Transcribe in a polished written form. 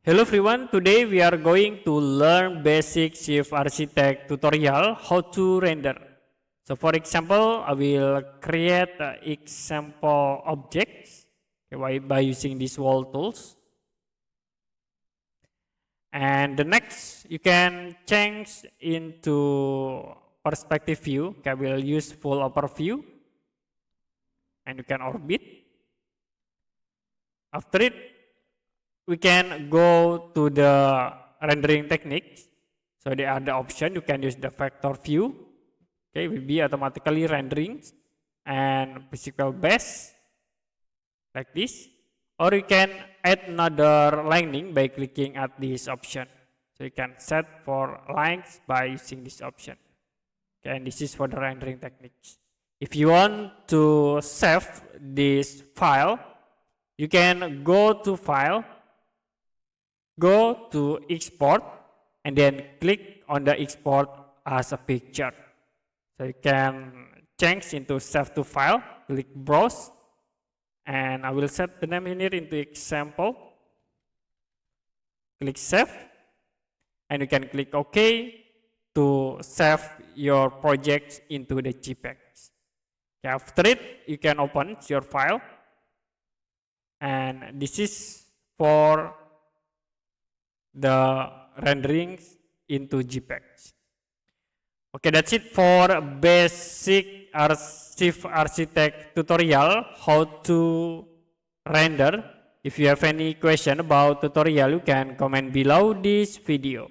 Hello everyone, today we are going to learn basic Shift Architect tutorial how to render. So for example, I will create example objects by using these wall tools. And the next, you can change into perspective view. I will use full overview and you can orbit. After it, we can go to the rendering techniques. So there are the option, you can use the vector view. Okay, will be automatically rendering and physical base like this. Or you can add another lining by clicking at this option. So you can set for lines by using this option. Okay, and this is for the rendering techniques. If you want to save this file, you can go to file, go to export, and then click on the export as a picture. So you can change into save to file, click browse, and I will set the name in here into example. Click save, and you can click OK to save your project into the JPEG. Okay, after it, you can open your file, and this is for the renderings into JPEGs. Okay, that's it for basic Shift Architect tutorial how to render. If you have any question about tutorial, you can comment below this video.